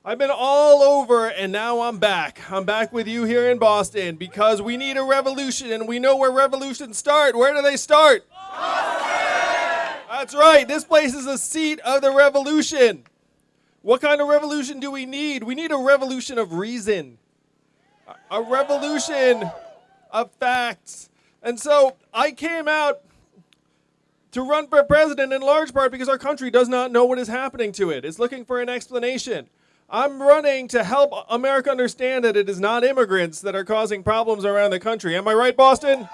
I've been all over, and now I'm back. I'm back with you here in Boston because we need a revolution, and we know where revolutions start. Where do they start? Boston! That's right. This place is the seat of the revolution. What kind of revolution do we need? We need a revolution of reason, a revolution of facts. And so I came out to run for president in large part because our country does not know what is happening to it. It's looking for an explanation. I'm running to help America understand that it is not immigrants that are causing problems around the country. Am I right, Boston?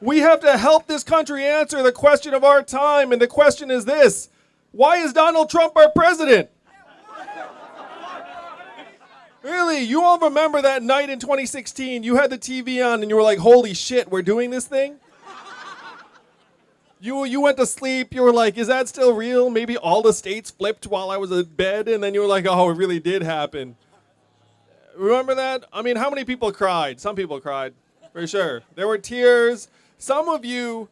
We have to help this country answer the question of our time, and the question is this: why is Donald Trump our president? Really, you all remember that night in 2016, you had the TV on and you were like, holy shit, we're doing this thing? You went to sleep, you were like, is that still real? Maybe all the states flipped while I was in bed, and then you were like, oh, it really did happen. Remember that? I mean, how many people cried? Some people cried, for sure. There were tears. Some of you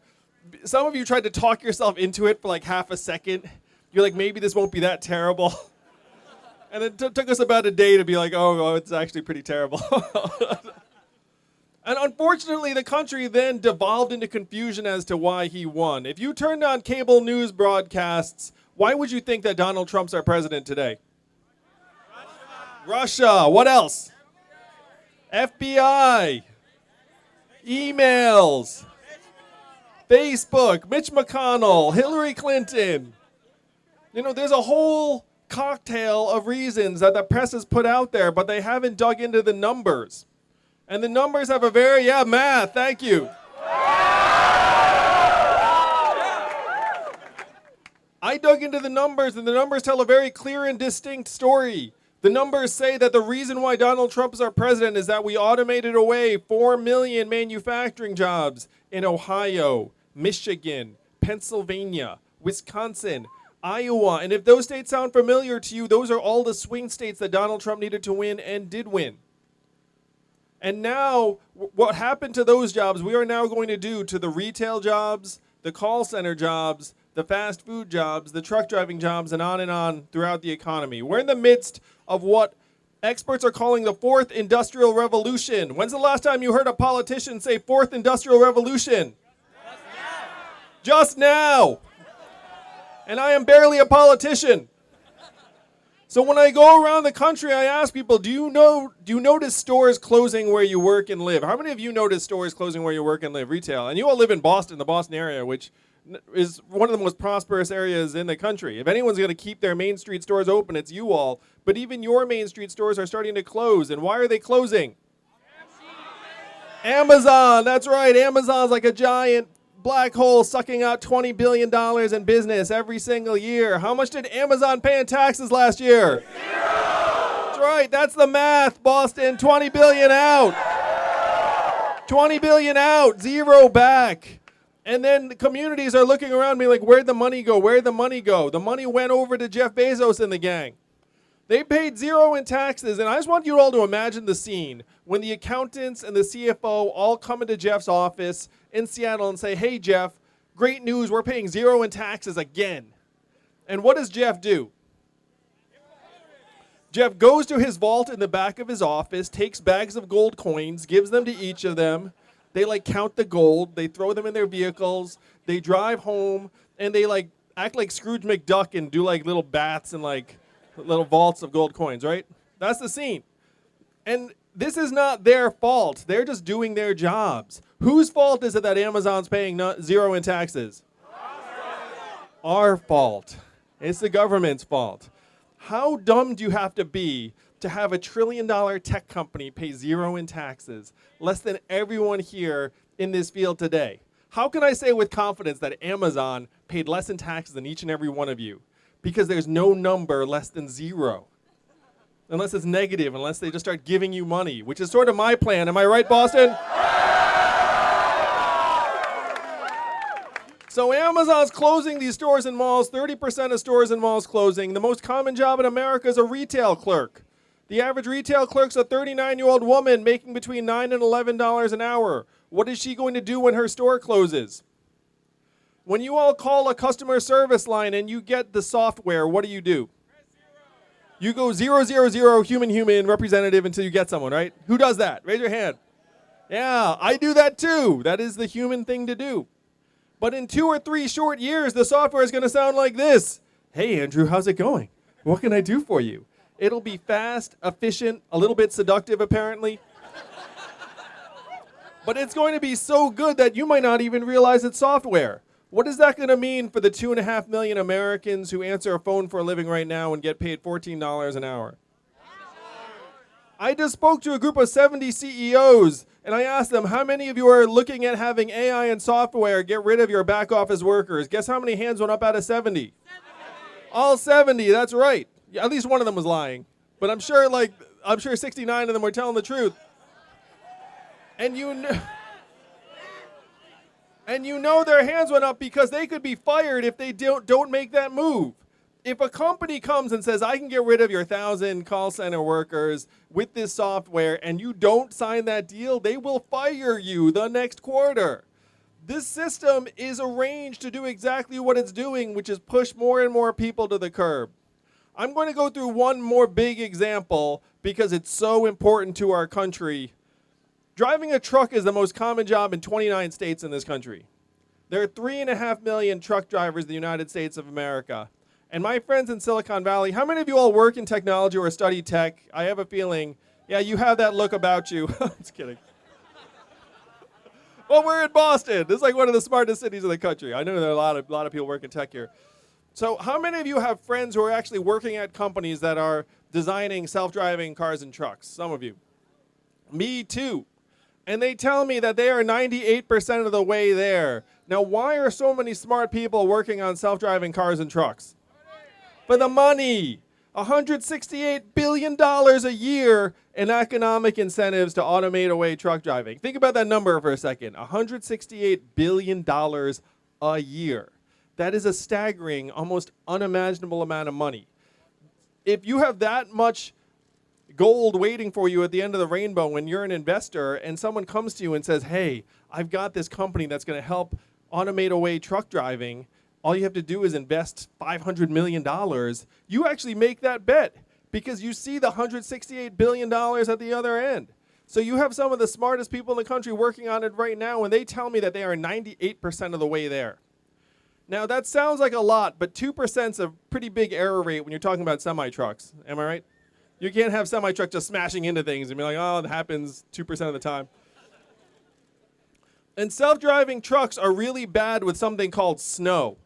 tried to talk yourself into it for like half a second. You're like, maybe this won't be that terrible. And it took us about a day to be like, oh, it's actually pretty terrible. And unfortunately, the country then devolved into confusion as to why he won. If you turned on cable news broadcasts, why would you think that Donald Trump's our president today? Russia. What else? FBI. Emails. Facebook. Mitch McConnell. Hillary Clinton. You know, there's a whole cocktail of reasons that the press has put out there, but they haven't dug into the numbers. And the numbers have a very, math, thank you. I dug into the numbers, and the numbers tell a very clear and distinct story. The numbers say that the reason why Donald Trump is our president is that we automated away 4 million manufacturing jobs in Ohio, Michigan, Pennsylvania, Wisconsin, Iowa. And if those states sound familiar to you, those are all the swing states that Donald Trump needed to win and did win. And now, what happened to those jobs, we are now going to do to the retail jobs, the call center jobs, the fast food jobs, the truck driving jobs, and on throughout the economy. We're in the midst of what experts are calling the fourth industrial revolution. When's the last time you heard a politician say fourth industrial revolution? Just now. And I am barely a politician. So when I go around the country, I ask people, do you notice stores closing where you work and live? How many of you notice stores closing where you work and live, retail? And you all live in Boston, the Boston area, which is one of the most prosperous areas in the country. If anyone's going to keep their Main Street stores open, it's you all. But even your Main Street stores are starting to close. And why are they closing? Amazon, that's right. Amazon's like a giant black hole sucking out $20 billion in business every single year. How much did Amazon pay in taxes last year? 0! That's right, that's the math, Boston. 20 billion out. 20 billion out, 0 back. And then the communities are looking around me like, where'd the money go? Where'd the money go? The money went over to Jeff Bezos and the gang. They paid 0 in taxes, and I just want you all to imagine the scene when the accountants and the CFO all come into Jeff's office in Seattle and say, hey, Jeff, great news, we're paying 0 in taxes again. And what does Jeff do? Jeff goes to his vault in the back of his office, takes bags of gold coins, gives them to each of them. They count the gold, they throw them in their vehicles, they drive home, and they act like Scrooge McDuck and do little bats and little vaults of gold coins, right? That's the scene. And this is not their fault. They're just doing their jobs. Whose fault is it that Amazon's paying 0 in taxes? Our fault. It's the government's fault. How dumb do you have to be to have a $1 trillion tech company pay 0 in taxes, less than everyone here in this field today? How can I say with confidence that Amazon paid less in taxes than each and every one of you? Because there's no number less than 0. Unless it's negative, unless they just start giving you money, which is sort of my plan. Am I right, Boston? So Amazon's closing these stores and malls, 30% of stores and malls closing. The most common job in America is a retail clerk. The average retail clerk's a 39-year-old woman making between $9 and $11 an hour. What is she going to do when her store closes? When you all call a customer service line and you get the software, what do? You go 000 human representative until you get someone, right? Who does that? Raise your hand. Yeah, I do that too. That is the human thing to do. But in 2 or 3 short years, the software is going to sound like this. Hey, Andrew, how's it going? What can I do for you? It'll be fast, efficient, a little bit seductive, apparently. But it's going to be so good that you might not even realize it's software. What is that going to mean for the 2.5 million Americans who answer a phone for a living right now and get paid $14 an hour? I just spoke to a group of 70 CEOs, and I asked them, how many of you are looking at having AI and software get rid of your back office workers? Guess how many hands went up out of 70? All 70, that's right. Yeah, at least one of them was lying. But I'm sure 69 of them were telling the truth. And you know their hands went up because they could be fired if they don't make that move. If a company comes and says, I can get rid of your 1,000 call center workers with this software, and you don't sign that deal, they will fire you the next quarter. This system is arranged to do exactly what it's doing, which is push more and more people to the curb. I'm going to go through one more big example because it's so important to our country. Driving a truck is the most common job in 29 states in this country. There are 3.5 million truck drivers in the United States of America. And my friends in Silicon Valley, how many of you all work in technology or study tech? I have a feeling, yeah, you have that look about you. I'm just kidding. Well, we're in Boston. This is like one of the smartest cities in the country. I know there are a lot of people working tech here. So how many of you have friends who are actually working at companies that are designing self-driving cars and trucks? Some of you. Me too. And they tell me that they are 98% of the way there. Now, why are so many smart people working on self-driving cars and trucks? For the money. $168 billion a year in economic incentives to automate away truck driving. Think about that number for a second. $168 billion a year. That is a staggering, almost unimaginable amount of money. If you have that much gold waiting for you at the end of the rainbow when you're an investor and someone comes to you and says, hey, I've got this company that's going to help automate away truck driving, all you have to do is invest $500 million, you actually make that bet because you see the $168 billion at the other end. So you have some of the smartest people in the country working on it right now, and they tell me that they are 98% of the way there. Now, that sounds like a lot, but 2% is a pretty big error rate when you're talking about semi-trucks. Am I right? You can't have semi-truck just smashing into things and be like, oh, it happens 2% of the time. And self-driving trucks are really bad with something called snow,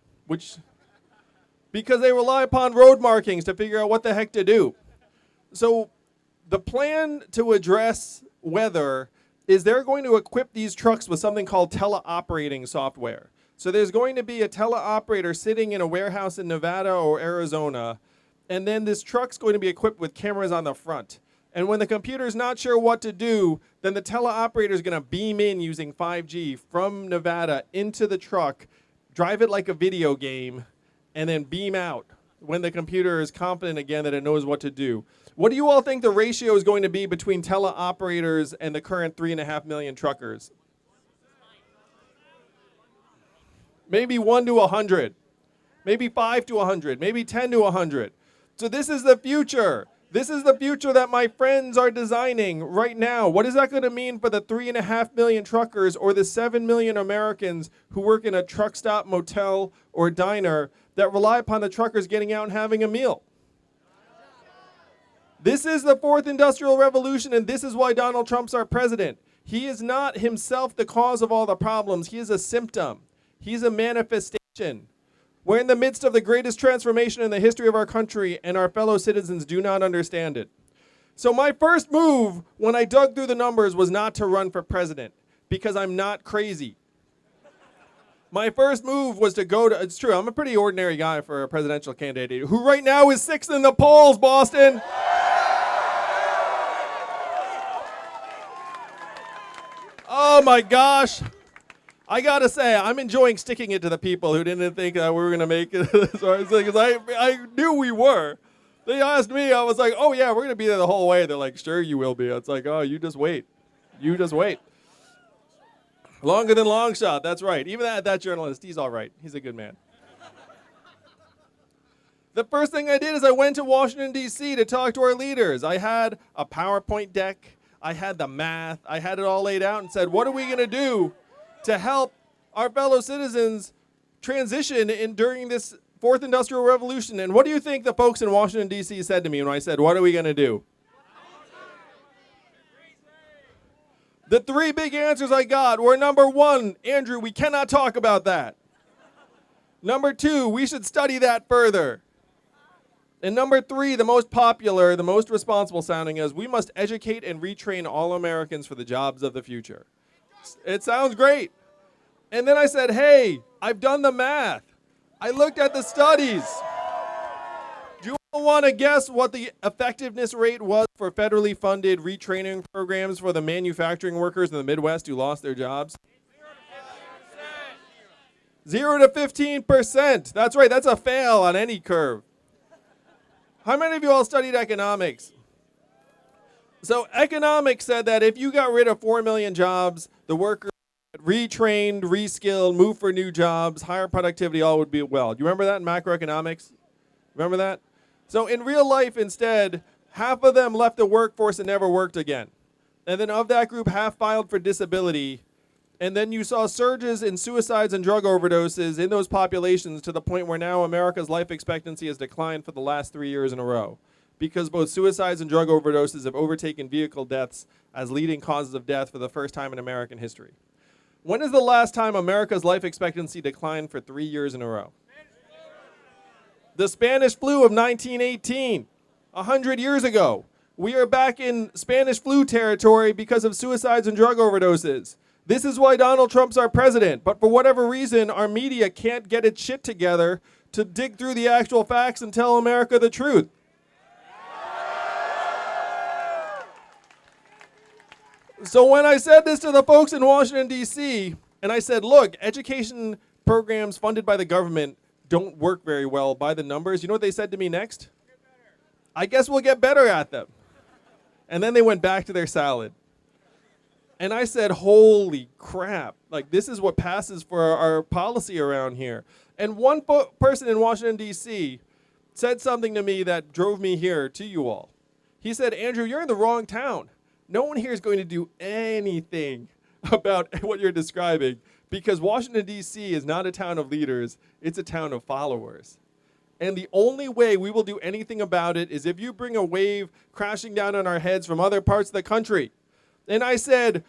because they rely upon road markings to figure out what the heck to do. So the plan to address weather is they're going to equip these trucks with something called teleoperating software. So there's going to be a teleoperator sitting in a warehouse in Nevada or Arizona, and then this truck's going to be equipped with cameras on the front. And when the computer's not sure what to do, then the teleoperator is going to beam in using 5G from Nevada into the truck, drive it like a video game, and then beam out when the computer is confident again that it knows what to do. What do you all think the ratio is going to be between teleoperators and the current 3.5 million truckers? Maybe 1 to 100, maybe 5 to 100, maybe 10 to 100. So this is the future. This is the future that my friends are designing right now. What is that going to mean for the 3.5 million truckers or the 7 million Americans who work in a truck stop, motel, or diner that rely upon the truckers getting out and having a meal? This is the fourth industrial revolution, and this is why Donald Trump's our president. He is not himself the cause of all the problems. He is a symptom. He's a manifestation. We're in the midst of the greatest transformation in the history of our country, and our fellow citizens do not understand it. So my first move when I dug through the numbers was not to run for president, because I'm not crazy. My first move was to go to, it's true, I'm a pretty ordinary guy for a presidential candidate, who right now is 6th in the polls, Boston. Oh my gosh. I gotta say, I'm enjoying sticking it to the people who didn't think that we were gonna make it. Because I knew we were. They asked me, I was like, oh yeah, we're gonna be there the whole way. They're like, sure you will be. It's like, oh, you just wait. You just wait. Longer than long shot, that's right. Even that journalist, he's all right. He's a good man. The first thing I did is I went to Washington, D.C. to talk to our leaders. I had a PowerPoint deck. I had the math. I had it all laid out and said, what are we going to do to help our fellow citizens transition during this fourth industrial revolution? And what do you think the folks in Washington, D.C. said to me when I said, what are we going to do? The three big answers I got were, number one, Andrew, we cannot talk about that. Number two, we should study that further. And number three, the most popular, the most responsible sounding is, we must educate and retrain all Americans for the jobs of the future. It sounds great. And then I said, hey, I've done the math. I looked at the studies. Do you all want to guess what the effectiveness rate was for federally funded retraining programs for the manufacturing workers in the Midwest who lost their jobs? 0 to 15%. That's right, that's a fail on any curve. How many of you all studied economics? So economics said that if you got rid of 4 million jobs, the workers retrained, reskilled, moved for new jobs, higher productivity, all would be well. Do you remember that in macroeconomics? Remember that? So in real life, instead, half of them left the workforce and never worked again. And then of that group, half filed for disability. And then you saw surges in suicides and drug overdoses in those populations to the point where now America's life expectancy has declined for the last 3 years in a row, because both suicides and drug overdoses have overtaken vehicle deaths as leading causes of death for the first time in American history. When is the last time America's life expectancy declined for 3 years in a row? The Spanish flu of 1918, 100 years ago. We are back in Spanish flu territory because of suicides and drug overdoses. This is why Donald Trump's our president, but for whatever reason, our media can't get its shit together to dig through the actual facts and tell America the truth. So when I said this to the folks in Washington, D.C., and I said, look, education programs funded by the government don't work very well by the numbers, you know what they said to me next? I guess we'll get better at them. And then they went back to their salad. And I said, holy crap, like this is what passes for our policy around here. And one person in Washington, D.C. said something to me that drove me here to you all. He said, Andrew, you're in the wrong town. No one here is going to do anything about what you're describing, because Washington, D.C. is not a town of leaders, it's a town of followers. And the only way we will do anything about it is if you bring a wave crashing down on our heads from other parts of the country. And I said,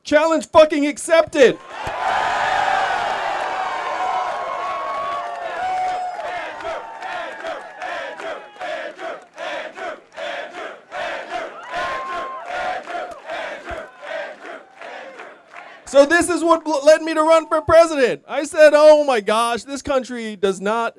challenge fucking accepted. So this is what led me to run for president. I said, oh my gosh, this country does not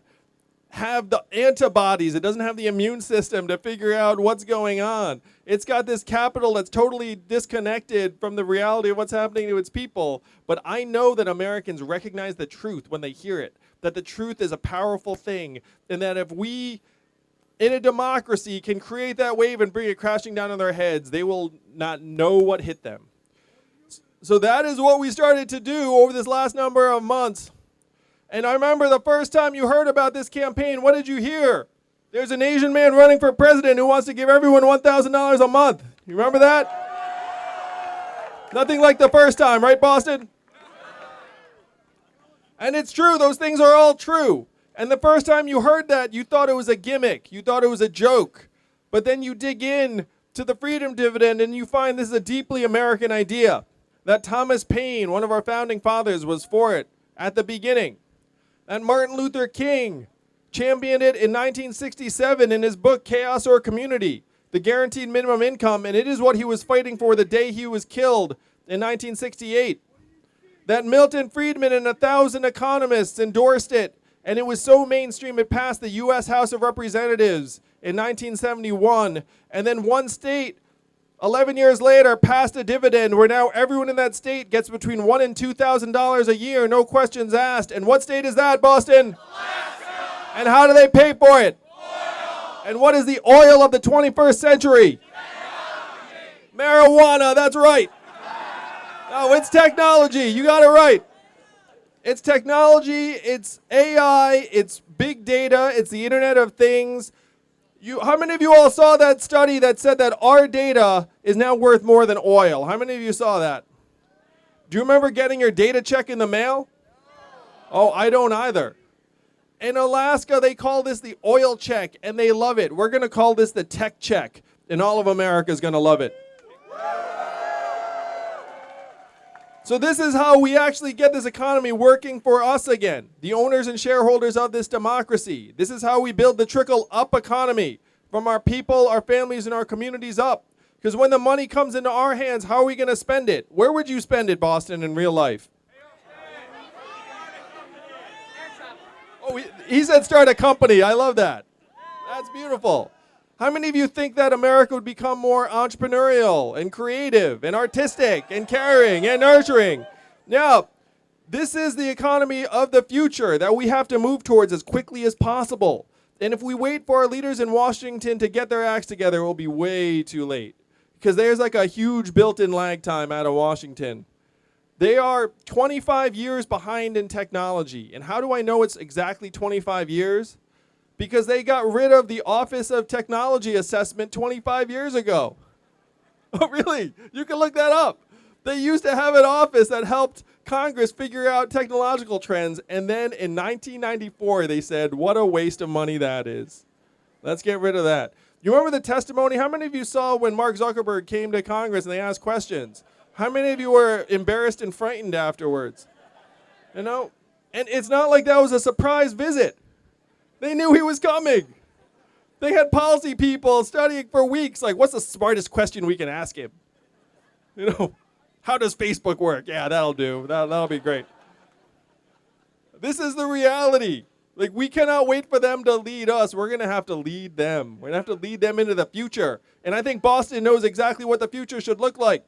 have the antibodies. It doesn't have the immune system to figure out what's going on. It's got this capital that's totally disconnected from the reality of what's happening to its people. But I know that Americans recognize the truth when they hear it, that the truth is a powerful thing, and that if we, in a democracy, can create that wave and bring it crashing down on their heads, they will not know what hit them. So that is what we started to do over this last number of months. And I remember the first time you heard about this campaign, what did you hear? There's an Asian man running for president who wants to give everyone $1,000 a month. You remember that? Nothing like the first time, right, Boston? And it's true, those things are all true. And the first time you heard that, you thought it was a gimmick. You thought it was a joke. But then you dig in to the freedom dividend and you find this is a deeply American idea. That Thomas Paine, one of our founding fathers, was for it at the beginning. And Martin Luther King championed it in 1967 in his book, Chaos or Community, the guaranteed minimum income, and it is what he was fighting for the day he was killed in 1968. That Milton Friedman and 1,000 economists endorsed it, and it was so mainstream it passed the U.S. House of Representatives in 1971, and then one state 11 years later, passed a dividend where now everyone in that state gets between $1,000 and $2,000 a year, no questions asked. And what state is that, Boston? Alaska. And how do they pay for it? Oil. And what is the oil of the 21st century? Marijuana, that's right. No, it's technology. You got it right. It's technology, it's AI, it's big data, it's the Internet of Things. How many of you all saw that study that said that our data is now worth more than oil? How many of you saw that? Do you remember getting your data check in the mail? Oh, I don't either. In Alaska, they call this the oil check, and they love it. We're going to call this the tech check, and all of America is going to love it. So this is how we actually get this economy working for us again, the owners and shareholders of this democracy. This is how we build the trickle-up economy from our people, our families, and our communities up. Because when the money comes into our hands, how are we going to spend it? Where would you spend it, Boston, in real life? Oh, he said start a company. I love that. That's beautiful. How many of you think that America would become more entrepreneurial and creative and artistic and caring and nurturing? Now, this is the economy of the future that we have to move towards as quickly as possible. And if we wait for our leaders in Washington to get their acts together, it will be way too late. Because there's like a huge built-in lag time out of Washington. They are 25 years behind in technology. And how do I know it's exactly 25 years? Because they got rid of the Office of Technology Assessment 25 years ago. Oh, really? You can look that up. They used to have an office that helped Congress figure out technological trends, and then in 1994, they said, what a waste of money that is. Let's get rid of that. You remember the testimony? How many of you saw when Mark Zuckerberg came to Congress and they asked questions? How many of you were embarrassed and frightened afterwards? You know? And it's not like that was a surprise visit. They knew he was coming. They had policy people studying for weeks, like, what's the smartest question we can ask him? You know, how does Facebook work? Yeah, that'll do. That'll be great. This is the reality. Like, we cannot wait for them to lead us. We're going to have to lead them. We're going to have to lead them into the future. And I think Boston knows exactly what the future should look like.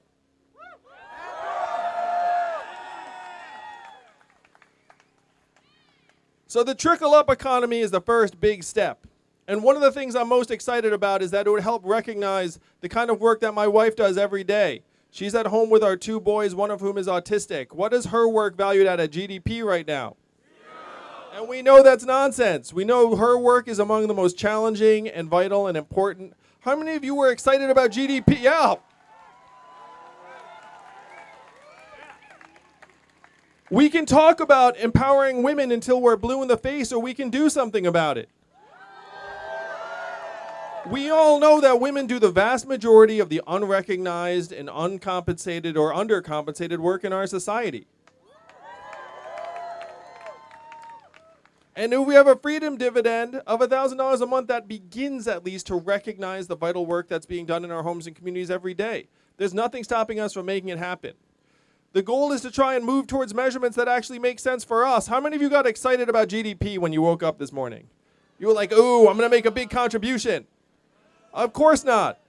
So the trickle-up economy is the first big step. And one of the things I'm most excited about is that it would help recognize the kind of work that my wife does every day. She's at home with our two boys, one of whom is autistic. What is her work valued at GDP right now? And we know that's nonsense. We know her work is among the most challenging and vital and important. How many of you were excited about GDP? Yeah. We can talk about empowering women until we're blue in the face, or we can do something about it. We all know that women do the vast majority of the unrecognized and uncompensated or undercompensated work in our society. And if we have a freedom dividend of $1,000 a month, that begins at least to recognize the vital work that's being done in our homes and communities every day. There's nothing stopping us from making it happen. The goal is to try and move towards measurements that actually make sense for us. How many of you got excited about GDP when you woke up this morning? You were like, ooh, I'm going to make a big contribution. Of course not.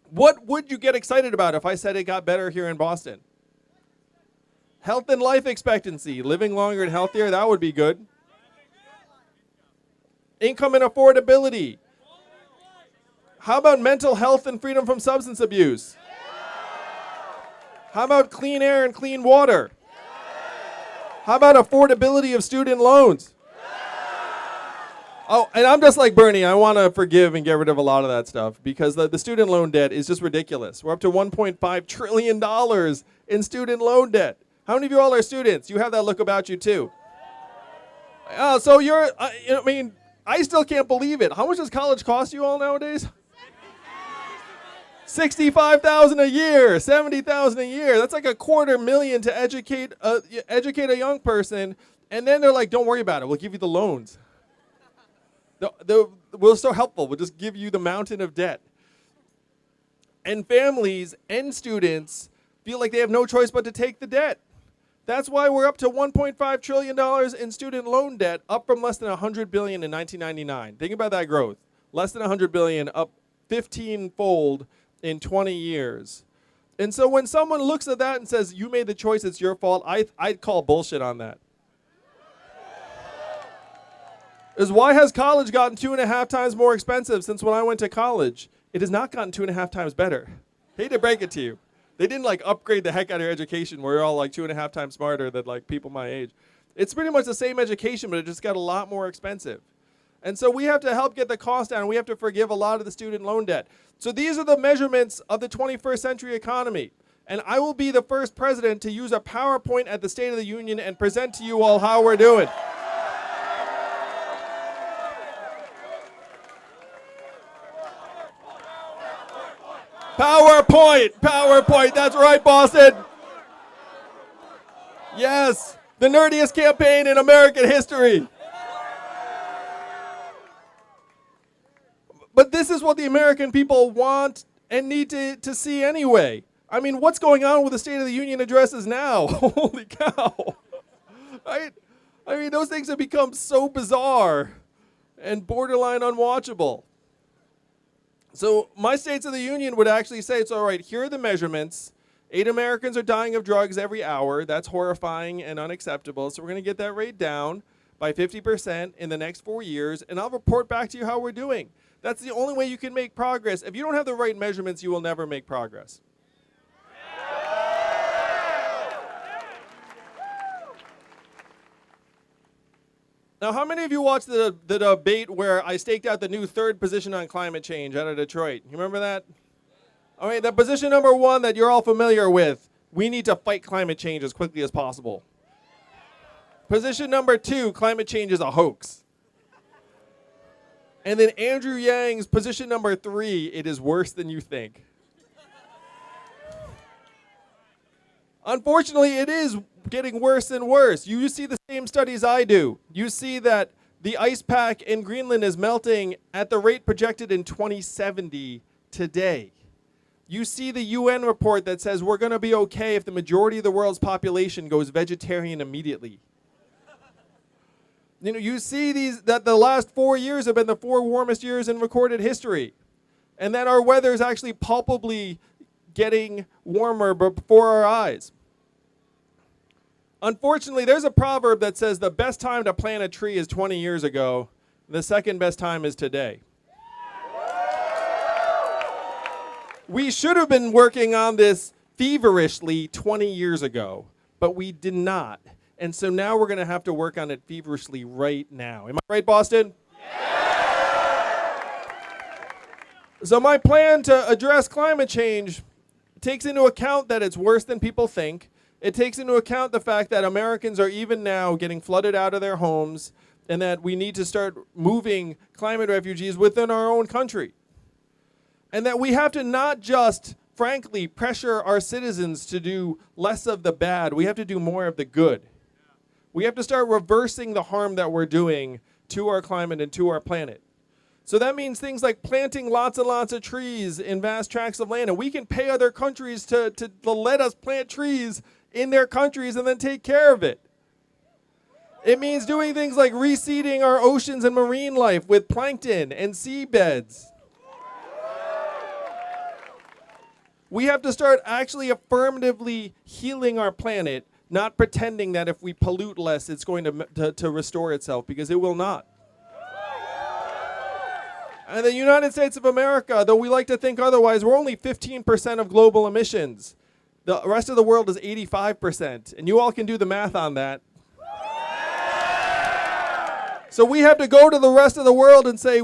What would you get excited about if I said it got better here in Boston? Health and life expectancy, living longer and healthier, that would be good. Income and affordability. How about mental health and freedom from substance abuse? How about clean air and clean water? How about affordability of student loans? Oh, and I'm just like Bernie. I want to forgive and get rid of a lot of that stuff because the student loan debt is just ridiculous. We're up to $1.5 trillion in student loan debt. How many of you all are students? You have that look about you too. So you're, I still can't believe it. How much does college cost you all nowadays? $65,000 a year, $70,000 a year. That's like $250,000 to educate a young person. And then they're like, don't worry about it. We'll give you the loans. We're so helpful. We'll just give you the mountain of debt. And families and students feel like they have no choice but to take the debt. That's why we're up to $1.5 trillion in student loan debt, up from less than $100 billion in 1999. Think about that growth. Less than $100 billion, up 15-fold in 20 years. And so when someone looks at that and says, you made the choice, it's your fault, I'd call bullshit on that. Is why has college gotten 2.5 times more expensive since when I went to college? It has not gotten 2.5 times better. Hate to break it to you. They didn't like upgrade the heck out of your education where you're all like 2.5 times smarter than like people my age. It's pretty much the same education, but it just got a lot more expensive. And so we have to help get the cost down. We have to forgive a lot of the student loan debt. So these are the measurements of the 21st century economy. And I will be the first president to use a PowerPoint at the State of the Union and present to you all how we're doing. PowerPoint! PowerPoint! That's right, Boston! Yes! The nerdiest campaign in American history! But this is what the American people want and need to see anyway. I mean, what's going on with the State of the Union addresses now? Holy cow! Right? I mean, those things have become so bizarre and borderline unwatchable. So my States of the Union would actually say, it's all right, here are the measurements. 8 Americans are dying of drugs every hour. That's horrifying and unacceptable. So we're going to get that rate down by 50% in the next 4 years, and I'll report back to you how we're doing. That's the only way you can make progress. If you don't have the right measurements, you will never make progress. Now, how many of you watched the debate where I staked out the new 3rd position on climate change out of Detroit? You remember that? All right, the position number 1 that you're all familiar with, we need to fight climate change as quickly as possible. Position number 2, climate change is a hoax. And then Andrew Yang's position number 3, it is worse than you think. Unfortunately, it is getting worse and worse. You see the same studies I do. You see that the ice pack in Greenland is melting at the rate projected in 2070 today. You see the UN report that says we're going to be okay if the majority of the world's population goes vegetarian immediately. You know, you see that the last 4 years have been the 4 warmest years in recorded history, and that our weather is actually palpably getting warmer before our eyes. Unfortunately, there's a proverb that says the best time to plant a tree is 20 years ago. The second best time is today. We should have been working on this feverishly 20 years ago, but we did not. And so now we're going to have to work on it feverishly right now. Am I right, Boston? Yeah! So my plan to address climate change takes into account that it's worse than people think. It takes into account the fact that Americans are even now getting flooded out of their homes, and that we need to start moving climate refugees within our own country. And that we have to not just, frankly, pressure our citizens to do less of the bad. We have to do more of the good. We have to start reversing the harm that we're doing to our climate and to our planet. So that means things like planting lots and lots of trees in vast tracts of land. And we can pay other countries to let us plant trees in their countries and then take care of it. It means doing things like reseeding our oceans and marine life with plankton and seabeds. We have to start actually affirmatively healing our planet, not pretending that if we pollute less, it's going to restore itself, because it will not. And the United States of America, though we like to think otherwise, we're only 15% of global emissions. The rest of the world is 85%, and you all can do the math on that. So we have to go to the rest of the world and say,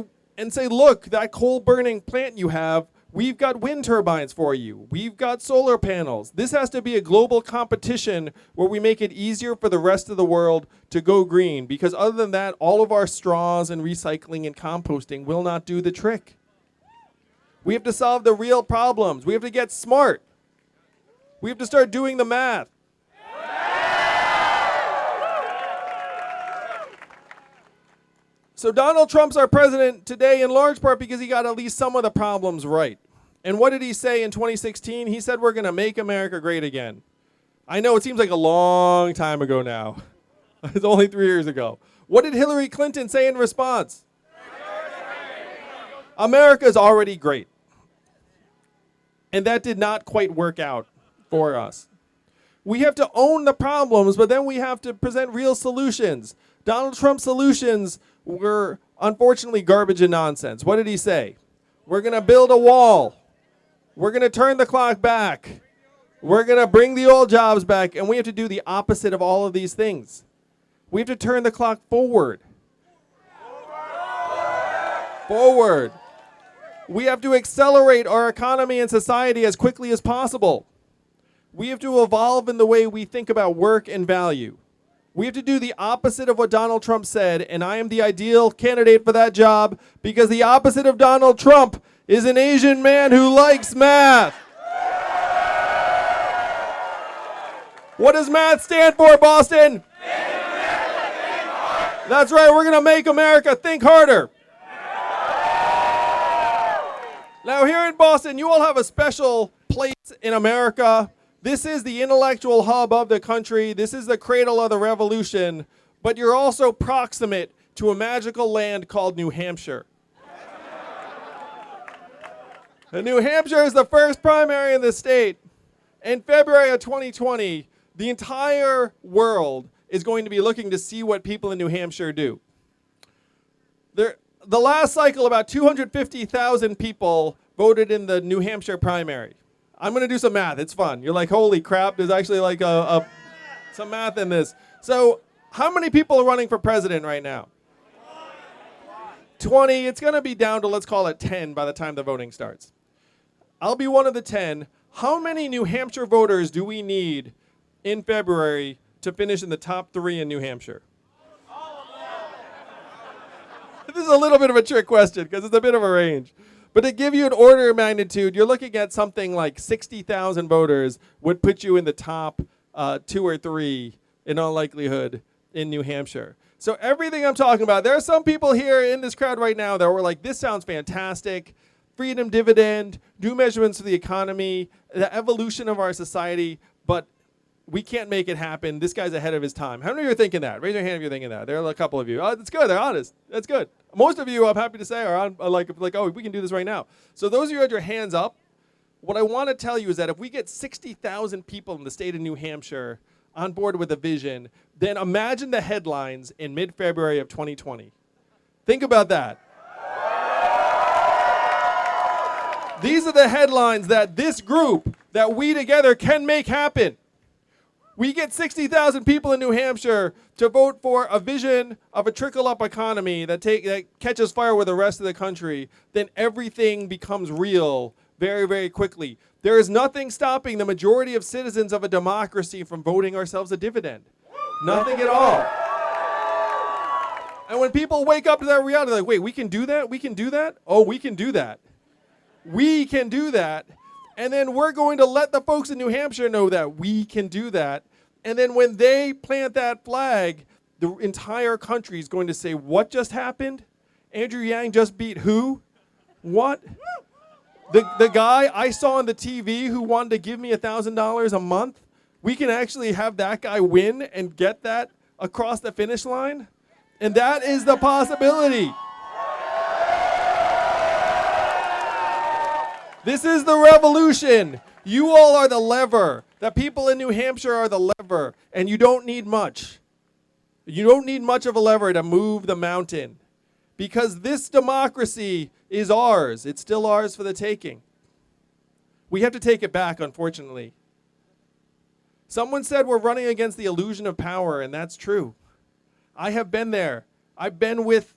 look, that coal-burning plant you have, we've got wind turbines for you. We've got solar panels. This has to be a global competition where we make it easier for the rest of the world to go green, because other than that, all of our straws and recycling and composting will not do the trick. We have to solve the real problems. We have to get smart. We have to start doing the math. So Donald Trump's our president today in large part because he got at least some of the problems right. And what did he say in 2016? He said we're going to make America great again. I know it seems like a long time ago now. It's only 3 years ago. What did Hillary Clinton say in response? America's already great. And that did not quite work out for us. We have to own the problems, but then we have to present real solutions. Donald Trump's solutions were unfortunately garbage and nonsense. What did he say? We're going to build a wall. We're going to turn the clock back. We're going to bring the old jobs back, and we have to do the opposite of all of these things. We have to turn the clock forward. Forward. We have to accelerate our economy and society as quickly as possible. We have to evolve in the way we think about work and value. We have to do the opposite of what Donald Trump said, and I am the ideal candidate for that job because the opposite of Donald Trump is an Asian man who likes math. What does math stand for, Boston? That's right, we're going to make America think harder. Now here in Boston, you all have a special place in America. This is the intellectual hub of the country. This is the cradle of the revolution. But you're also proximate to a magical land called New Hampshire. And New Hampshire is the first primary in the state. In February of 2020, the entire world is going to be looking to see what people in New Hampshire do. The last cycle, about 250,000 people voted in the New Hampshire primary. I'm going to do some math. It's fun. You're like, holy crap, there's actually like some math in this. So how many people are running for president right now? 20. It's going to be down to, let's call it 10 by the time the voting starts. I'll be one of the 10. How many New Hampshire voters do we need in February to finish in the top 3 in New Hampshire? This is a little bit of a trick question because it's a bit of a range. But to give you an order of magnitude, you're looking at something like 60,000 voters would put you in the top 2 or 3 in all likelihood in New Hampshire. So everything I'm talking about, there are some people here in this crowd right now that were like, this sounds fantastic. Freedom dividend, new measurements for the economy, the evolution of our society, but we can't make it happen. This guy's ahead of his time. How many of you are thinking that? Raise your hand if you're thinking that. There are a couple of you. Oh, that's good. They're honest. That's good. Most of you, I'm happy to say, are like, oh, we can do this right now. So those of you who had your hands up, what I want to tell you is that if we get 60,000 people in the state of New Hampshire on board with a vision, then imagine the headlines in mid-February of 2020. Think about that. These are the headlines that this group, that we together can make happen. We get 60,000 people in New Hampshire to vote for a vision of a trickle-up economy that catches fire with the rest of the country, then everything becomes real very, very quickly. There is nothing stopping the majority of citizens of a democracy from voting ourselves a dividend. Nothing at all. And when people wake up to that reality, they're like, wait, we can do that? We can do that? Oh, we can do that. We can do that. And then we're going to let the folks in New Hampshire know that we can do that. And then when they plant that flag, the entire country is going to say, what just happened? Andrew Yang just beat who? What? The guy I saw on the TV who wanted to give me $1,000 a month? We can actually have that guy win and get that across the finish line? And that is the possibility. This is the revolution. You all are the lever. The people in New Hampshire are the lever, and you don't need much. You don't need much of a lever to move the mountain, because this democracy is ours. It's still ours for the taking. We have to take it back, unfortunately. Someone said we're running against the illusion of power, and that's true. I have been there. I've been with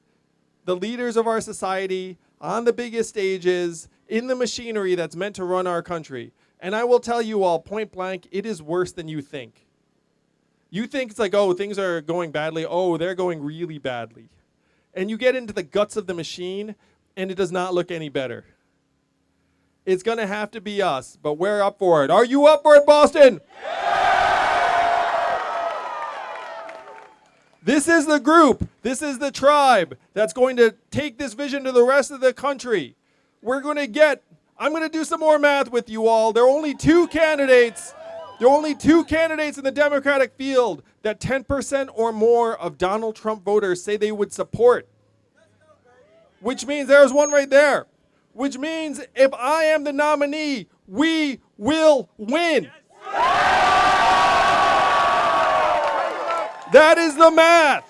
the leaders of our society on the biggest stages, in the machinery that's meant to run our country. And I will tell you all, point blank, it is worse than you think. You think it's like, oh, things are going badly. Oh, they're going really badly. And you get into the guts of the machine, and it does not look any better. It's going to have to be us, but we're up for it. Are you up for it, Boston? This is the group, this is the tribe that's going to take this vision to the rest of the country. I'm going to do some more math with you all. There are only 2 candidates. There are only 2 candidates in the Democratic field that 10% or more of Donald Trump voters say they would support. Which means there's one right there. Which means if I am the nominee, we will win. That is the math.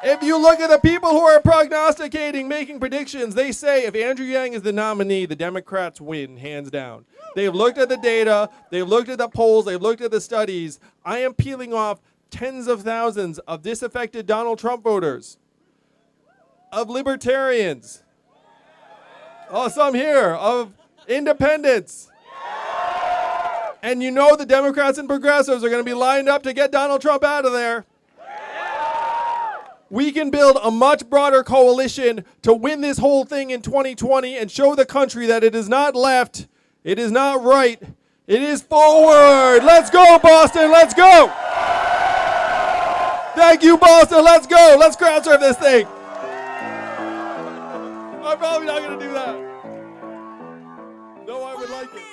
If you look at the people who are prognosticating, making predictions, they say if Andrew Yang is the nominee, the Democrats win, hands down. They've looked at the data, they've looked at the polls, they've looked at the studies. I am peeling off tens of thousands of disaffected Donald Trump voters, of libertarians, some here, of independents. And you know the Democrats and progressives are going to be lined up to get Donald Trump out of there. We can build a much broader coalition to win this whole thing in 2020 and show the country that it is not left, it is not right, it is forward. Let's go, Boston, let's go. Thank you, Boston, let's go. Let's crowd surf this thing. I'm probably not going to do that. No, I would like it.